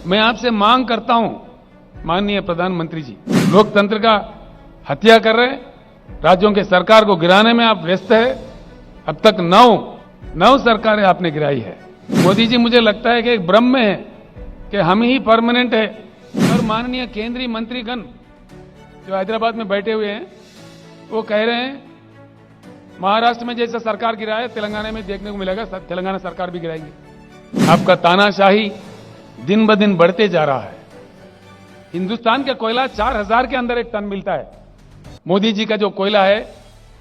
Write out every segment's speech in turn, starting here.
मैं आपसे मांग करता हूं, माननीय प्रधानमंत्री जी, लोकतंत्र का हत्या कर रहे हैं, राज्यों के सरकार को गिराने में आप व्यस्त है। अब तक नौ सरकारें आपने गिराई है। मोदी जी, मुझे लगता है कि एक भ्रम में है कि हम ही परमानेंट है। और माननीय केंद्रीय मंत्रीगण जो हैदराबाद में बैठे हुए हैं, वो कह रहे हैं महाराष्ट्र में जैसा सरकार गिरा है, तेलंगाना में देखने को मिलेगा, तेलंगाना सरकार भी गिराएंगे। आपका तानाशाही दिन ब दिन बढ़ते जा रहा है। हिंदुस्तान का कोयला 4000 के अंदर एक टन मिलता है। मोदी जी का जो कोयला है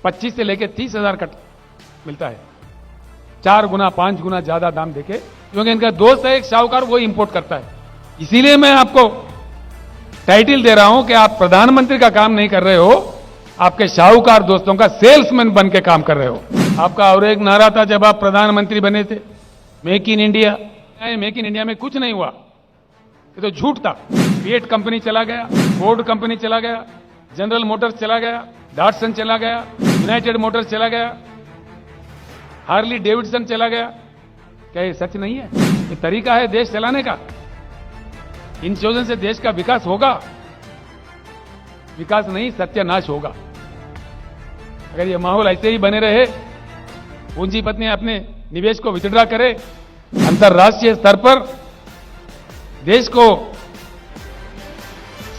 25 से लेकर 30,000 का मिलता है, 4 गुना 5 गुना ज्यादा दाम देके, क्योंकि इनका दोस्त है एक शाहूकार, वो इंपोर्ट करता है। इसीलिए मैं आपको टाइटल दे रहा हूं कि आप प्रधानमंत्री का काम नहीं कर रहे हो, आपके शाहूकार दोस्तों का सेल्समैन बन के काम कर रहे हो। आपका और एक नारा था जब आप प्रधानमंत्री बने थे, make in India. Make in India में कुछ नहीं हुआ, ये तो झूठ था। फिएट कंपनी चला गया, फोर्ड कंपनी चला गया, जनरल मोटर्स चला गया, डॉटसन चला गया, यूनाइटेड मोटर्स चला गया, हार्ली डेविडसन चला गया। क्या ये सच नहीं है? ये तरीका है देश चलाने का? इन चीजों से देश का विकास होगा? विकास नहीं, सत्यानाश होगा। अगर ये माहौल ऐसे ही बने रहे, पूंजीपति अपने निवेश को विथड्रा करे, अंतर्राष्ट्रीय स्तर पर देश को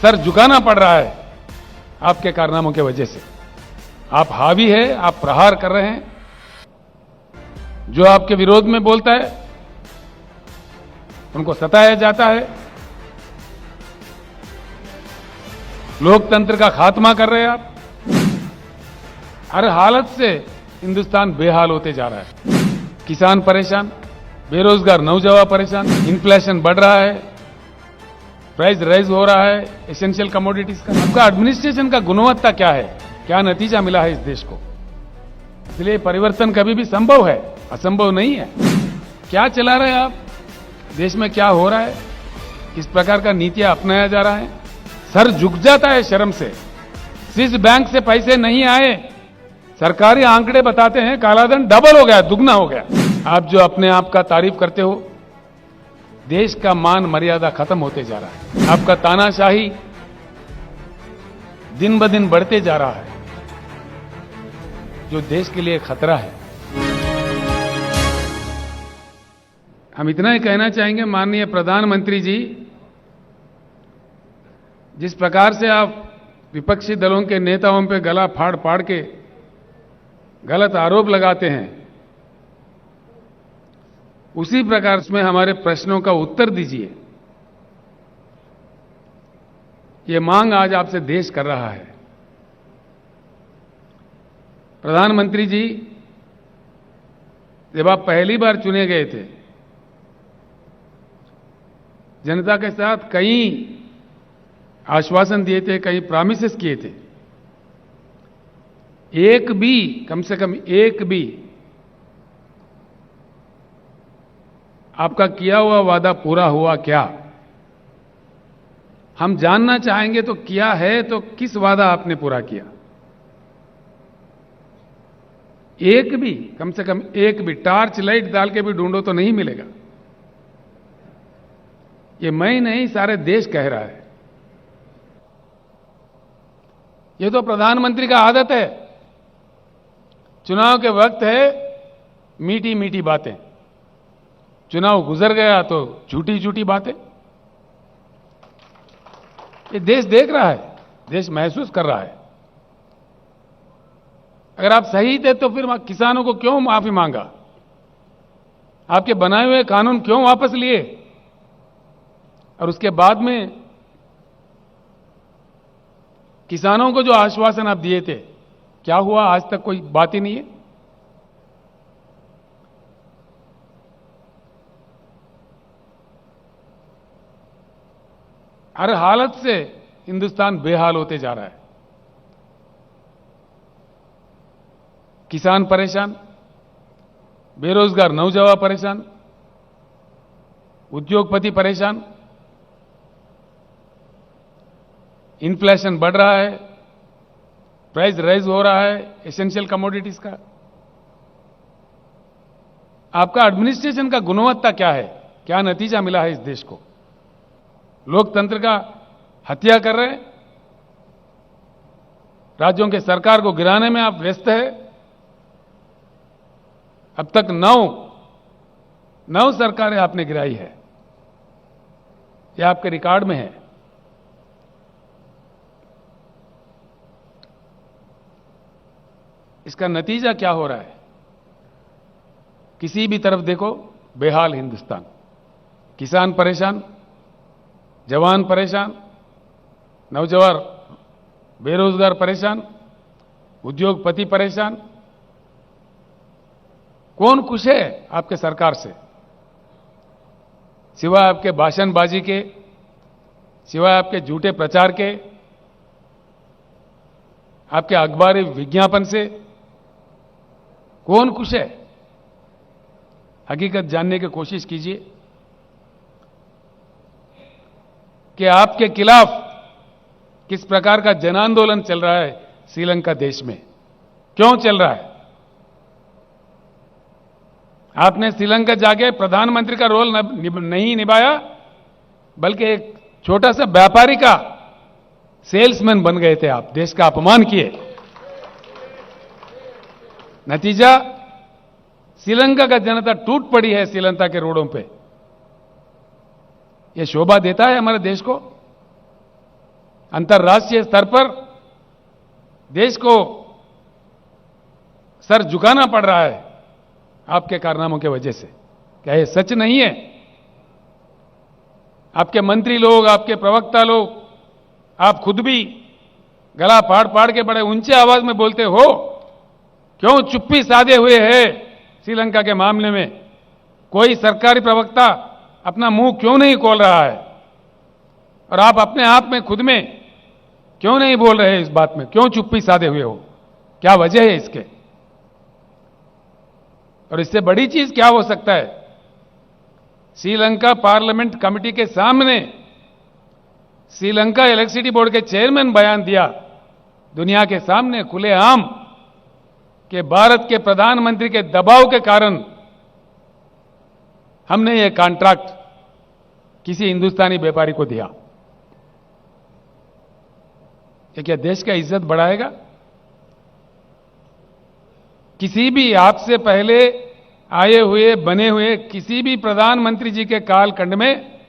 सर झुकाना पड़ रहा है आपके कारनामों की वजह से। आप हावी है, आप प्रहार कर रहे हैं। जो आपके विरोध में बोलता है उनको सताया जाता है। लोकतंत्र का खात्मा कर रहे हैं आप। हर हालत से हिंदुस्तान बेहाल होते जा रहा है। किसान परेशान, बेरोजगार नौजवान परेशान, इन्फ्लेशन बढ़ रहा है, प्राइस राइज हो रहा है एसेंशियल कमोडिटीज का। आपका एडमिनिस्ट्रेशन का गुणवत्ता क्या है? क्या नतीजा मिला है इस देश को? इसलिए परिवर्तन कभी भी संभव है, असंभव नहीं है। क्या चला रहे हैं आप? देश में क्या हो रहा है? किस प्रकार का नीतियां अपनाया जा रहा है? सर झुक जाता है शर्म से। स्विस बैंक से पैसे नहीं आए, सरकारी आंकड़े बताते हैं कालाधन डबल हो गया, दुगना हो गया। आप जो अपने आप का तारीफ करते हो, देश का मान मर्यादा खत्म होते जा रहा है। आपका तानाशाही दिन ब दिन बढ़ते जा रहा है, जो देश के लिए खतरा है। हम इतना ही कहना चाहेंगे, माननीय प्रधानमंत्री जी, जिस प्रकार से आप विपक्षी दलों के नेताओं पे गला फाड़ फाड़ के गलत आरोप लगाते हैं, उसी प्रकार से हमारे प्रश्नों का उत्तर दीजिए। ये मांग आज आपसे देश कर रहा है। प्रधानमंत्री जी, जब आप पहली बार चुने गए थे, जनता के साथ कई आश्वासन दिए थे, कई प्रॉमिसेस किए थे। एक भी, कम से कम एक भी आपका किया हुआ वादा पूरा हुआ क्या? हम जानना चाहेंगे। तो किया है तो किस वादा आपने पूरा किया? एक भी, कम से कम एक भी टार्च लाइट डाल के भी ढूंढो तो नहीं मिलेगा। ये मैं नहीं, सारे देश कह रहा है। ये तो प्रधानमंत्री का आदत है। चुनाव के वक्त है मीठी मीठी बातें, चुनाव गुजर गया तो झूठी झूठी बातें। ये देश देख रहा है, देश महसूस कर रहा है। अगर आप सही थे तो फिर किसानों को क्यों माफी मांगा? आपके बनाए हुए कानून क्यों वापस लिए? और उसके बाद में किसानों को जो आश्वासन आप दिए थे, क्या हुआ? आज तक कोई बात ही नहीं है। हर हालत से हिंदुस्तान बेहाल होते जा रहा है। किसान परेशान, बेरोजगार नौजवान परेशान, उद्योगपति परेशान, इन्फ्लेशन बढ़ रहा है, प्राइस राइज हो रहा है एसेंशियल कमोडिटीज का। आपका एडमिनिस्ट्रेशन का गुणवत्ता क्या है? क्या नतीजा मिला है इस देश को? लोकतंत्र का हत्या कर रहे हैं। राज्यों के सरकार को गिराने में आप व्यस्त है। अब तक नौ सरकारें आपने गिराई है, यह आपके रिकॉर्ड में है। इसका नतीजा क्या हो रहा है? किसी भी तरफ देखो बेहाल हिंदुस्तान। किसान परेशान, जवान परेशान, नौजवान बेरोजगार परेशान, उद्योगपति परेशान। कौन खुश है आपके सरकार से? सिवाय आपके भाषणबाजी के, सिवाय आपके झूठे प्रचार के, आपके अखबारी विज्ञापन से कौन खुश है? हकीकत जानने की कोशिश कीजिए कि आपके खिलाफ किस प्रकार का जन आंदोलन चल रहा है श्रीलंका देश में। क्यों चल रहा है? आपने श्रीलंका जाके प्रधानमंत्री का रोल नहीं निभाया, बल्कि एक छोटा सा व्यापारी का सेल्समैन बन गए थे। आप देश का अपमान किए। नतीजा, श्रीलंका का जनता टूट पड़ी है श्रीलंका के रोडों पे। यह शोभा देता है हमारे देश को? अंतर्राष्ट्रीय स्तर पर देश को सर झुकाना पड़ रहा है आपके कारनामों के वजह से। क्या यह सच नहीं है? आपके मंत्री लोग, आपके प्रवक्ता लोग, आप खुद भी गला फाड़ फाड़ के बड़े ऊंचे आवाज में बोलते हो। क्यों चुप्पी साधे हुए हैं श्रीलंका के मामले में? कोई सरकारी प्रवक्ता अपना मुंह क्यों नहीं खोल रहा है? और आप अपने आप में खुद में क्यों नहीं बोल रहे इस बात में? क्यों चुप्पी साधे हुए हो? क्या वजह है इसके? और इससे बड़ी चीज क्या हो सकता है? श्रीलंका पार्लियामेंट कमेटी के सामने श्रीलंका इलेक्ट्रिसिटी बोर्ड के चेयरमैन बयान दिया दुनिया के सामने खुलेआम कि भारत के प्रधानमंत्री के दबाव के कारण हमने ये कॉन्ट्रैक्ट किसी हिंदुस्तानी व्यापारी को दिया। ये क्या देश का इज्जत बढ़ाएगा? किसी भी आपसे पहले आए हुए बने हुए किसी भी प्रधानमंत्री जी के कालखंड में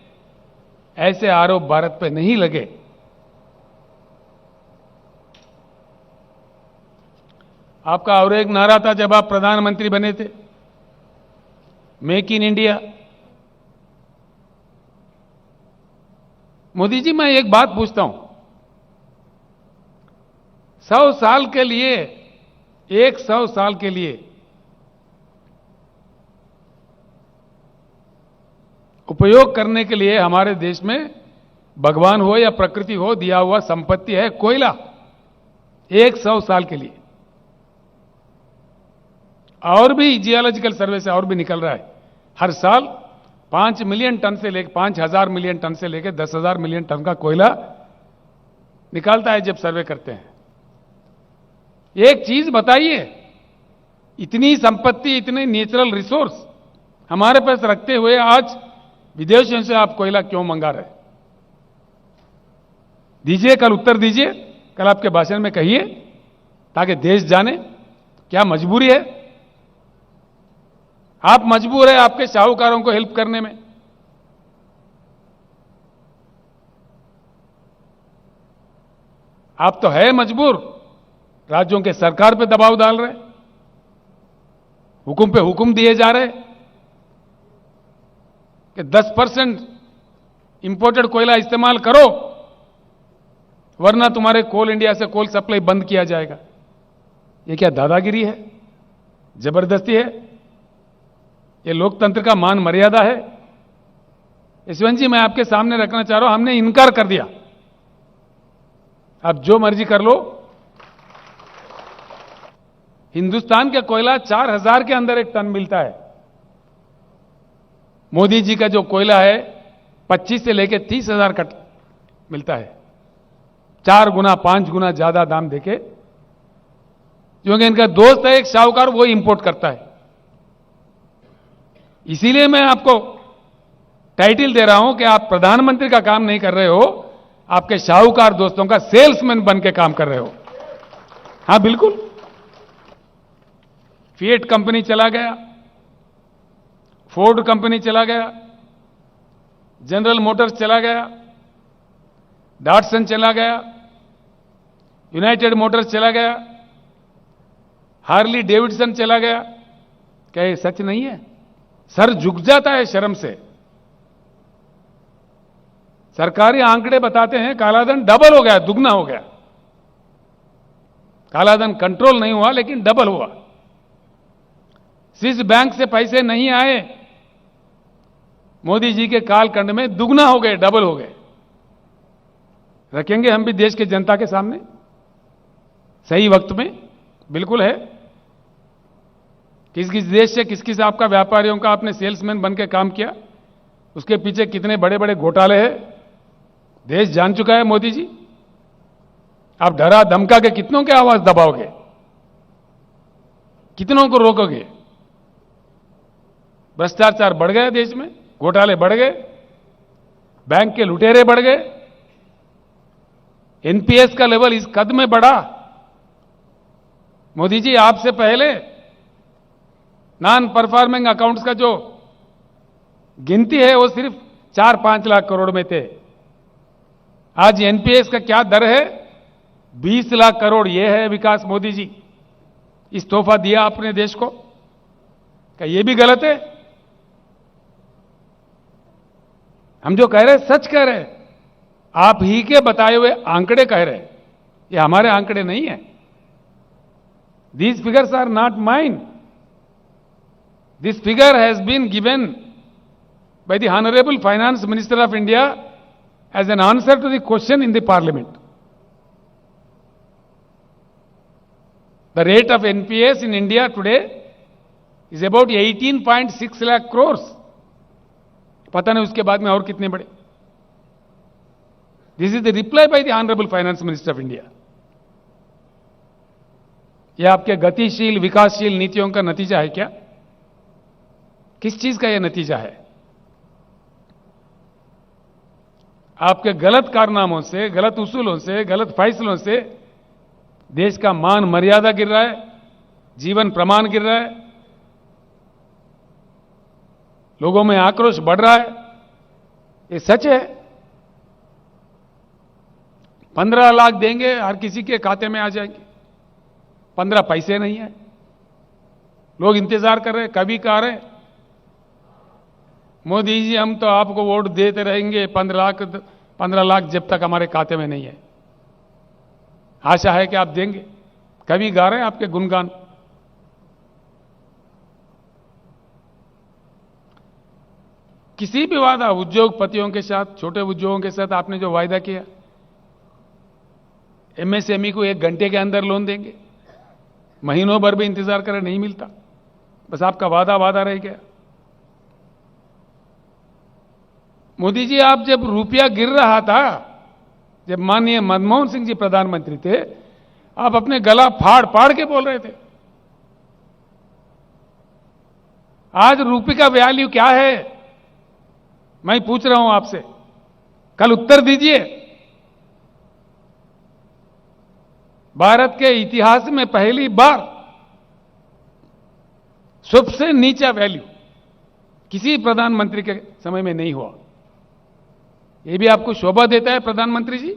ऐसे आरोप भारत पर नहीं लगे। आपका और एक नारा था जब आप प्रधानमंत्री बने थे, make in India. Modi ji, मैं एक बात पूछता हूं, 100 साल के लिए 100 साल के लिए उपयोग करने के लिए हमारे देश में भगवान हो या प्रकृति हो दिया हुआ संपत्ति है कोयला। 100 साल के लिए। और भी जियोलॉजिकल सर्वे से और भी निकल रहा है, हर साल 5 मिलियन टन से लेकर 5,000 मिलियन टन से लेकर 10,000 मिलियन टन का कोयला निकालता है जब सर्वे करते हैं। एक चीज बताइए, इतनी संपत्ति, इतने नेचुरल रिसोर्स हमारे पास रखते हुए आज विदेशों से आप कोयला क्यों मंगा रहे? दीजिए, कल उत्तर दीजिए, कल आपके भाषण में कहिए, ताकि देश जाने क्या मजबूरी है। आप मजबूर है आपके साहूकारों को हेल्प करने में। आप तो है मजबूर, राज्यों के सरकार पे दबाव डाल रहे, हुकुम पे हुकुम दिए जा रहे कि 10% इंपोर्टेड कोयला इस्तेमाल करो, वरना तुम्हारे कोल इंडिया से कोल सप्लाई बंद किया जाएगा। ये क्या दादागिरी है? जबरदस्ती है? ये लोकतंत्र का मान मर्यादा है? यशवंत जी, मैं आपके सामने रखना चाह रहा हूं, हमने इनकार कर दिया। आप जो मर्जी कर लो, हिंदुस्तान का कोयला 4,000 के अंदर एक टन मिलता है। मोदी जी का जो कोयला है 25 से लेकर 30,000 का मिलता है। 4 गुना 5 गुना ज्यादा दाम देके, क्योंकि इनका दोस्त है एक साहूकार, वो इंपोर्ट करता है। इसीलिए मैं आपको टाइटल दे रहा हूं कि आप प्रधानमंत्री का काम नहीं कर रहे हो, आपके शाहूकार दोस्तों का सेल्समैन बन के काम कर रहे हो। हां बिल्कुल, फिएट कंपनी चला गया, फोर्ड कंपनी चला गया, जनरल मोटर्स चला गया, डॉटसन चला गया, यूनाइटेड मोटर्स चला गया, हार्ली डेविडसन चला गया। क्या ये सच नहीं है? सर झुक जाता है शर्म से। सरकारी आंकड़े बताते हैं कालाधन डबल हो गया, दुगना हो गया। कालाधन कंट्रोल नहीं हुआ लेकिन डबल हुआ। स्विस बैंक से पैसे नहीं आए, मोदी जी के कालखंड में दुगना हो गए, डबल हो गए। रखेंगे हम भी देश के जनता के सामने सही वक्त में। बिल्कुल है, किस किस देश से किस किस आपका व्यापारियों का आपने सेल्समैन बन के काम किया, उसके पीछे कितने बड़े बड़े घोटाले हैं, देश जान चुका है मोदी जी। आप डरा धमका के कितनों की आवाज दबाओगे, कितनों को रोकोगे? भ्रष्टाचार बढ़ गया देश में, घोटाले बढ़ गए, बैंक के लुटेरे बढ़ गए, एनपीएस का लेवल इस कद में बढ़ा। मोदी जी आपसे पहले नॉन परफॉर्मिंग अकाउंट्स का जो गिनती है वो सिर्फ 4-5 लाख करोड़ में थे। आज एनपीएस का क्या दर है? 20 लाख करोड़। ये है विकास मोदी जी। इस तोहफा दिया आपने देश को, क्या ये भी गलत है? हम जो कह रहे हैं सच कह रहे हैं, आप ही के बताए हुए आंकड़े कह रहे हैं, ये हमारे आंकड़े नहीं है। These figures are not mine. This figure has been given by the Honorable Finance Minister of India as an answer to the question in the Parliament. The rate of NPS in India today is about 18.6 lakh crores. पता नहीं उसके बाद में और कितने बड़े। This is the reply by the Honorable Finance Minister of India. यह आपके गतिशील विकासशील नीतियों का नतीजा है क्या? किस चीज का यह नतीजा है? आपके गलत कारनामों से, गलत उसूलों से, गलत फैसलों से देश का मान मर्यादा गिर रहा है, जीवन प्रमाण गिर रहा है, लोगों में आक्रोश बढ़ रहा है। ये सच है। 15 लाख देंगे, हर किसी के खाते में आ जाएंगे। 15 पैसे नहीं है, लोग इंतजार कर रहे हैं, कभी कह रहे मोदी जी हम तो आपको वोट देते रहेंगे 15 लाख जब तक हमारे खाते में नहीं है। आशा है कि आप देंगे। कभी गा रहे हैं आपके गुणगान। किसी भी वादा उद्योगपतियों के साथ, छोटे उद्योगों के साथ आपने जो वायदा किया, एमएसएमई को 1 घंटे के अंदर लोन देंगे, महीनों भर भी इंतजार करें नहीं मिलता, बस आपका वादा रह गया। मोदी जी आप जब रुपया गिर रहा था, जब माननीय मनमोहन सिंह जी प्रधानमंत्री थे, आप अपने गला फाड़ फाड़ के बोल रहे थे। आज रुपये का वैल्यू क्या है? मैं पूछ रहा हूं आपसे, कल उत्तर दीजिए। भारत के इतिहास में पहली बार सबसे नीचा वैल्यू किसी प्रधानमंत्री के समय में नहीं हुआ। यह भी आपको शोभा देता है प्रधानमंत्री जी?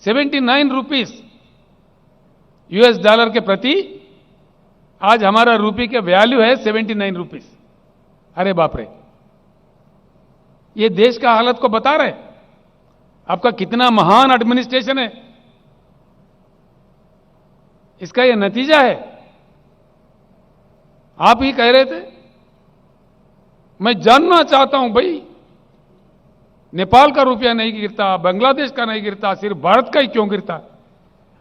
79 रुपीस यूएस डॉलर के प्रति आज हमारा रुपये का वैल्यू है 79 रुपीस। अरे बाप रे, ये देश का हालत को बता रहे। आपका कितना महान एडमिनिस्ट्रेशन है, इसका यह नतीजा है। आप ही कह रहे थे। मैं जानना चाहता हूं भाई, नेपाल का रुपया नहीं गिरता, बांग्लादेश का नहीं गिरता, सिर्फ भारत का ही क्यों गिरता?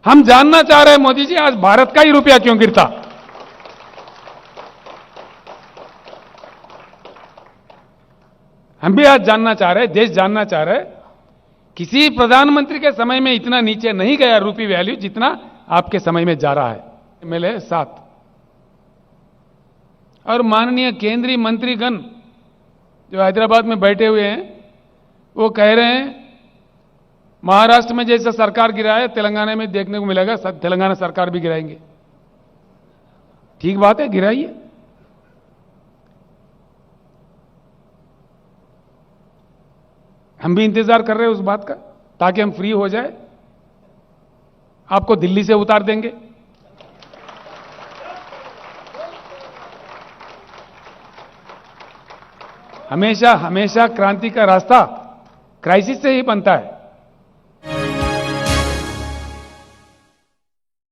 हम जानना चाह रहे हैं मोदी जी, आज भारत का ही रुपया क्यों गिरता? हम भी आज जानना चाह रहे हैं, देश जानना चाह रहे हैं। किसी प्रधानमंत्री के समय में इतना नीचे नहीं गया रुपये वैल्यू जितना आपके समय में जा रहा है। एमएलए 7, और माननीय केंद्रीय मंत्रीगण जो हैदराबाद में बैठे हुए हैं वो कह रहे हैं महाराष्ट्र में जैसा सरकार गिरा है तेलंगाना में देखने को मिलेगा, तेलंगाना सरकार भी गिराएंगे। ठीक बात है, गिराइए। हम भी इंतजार कर रहे हैं उस बात का, ताकि हम फ्री हो जाए। आपको दिल्ली से उतार देंगे। हमेशा हमेशा क्रांति का रास्ता क्राइसिस से ही बनता है।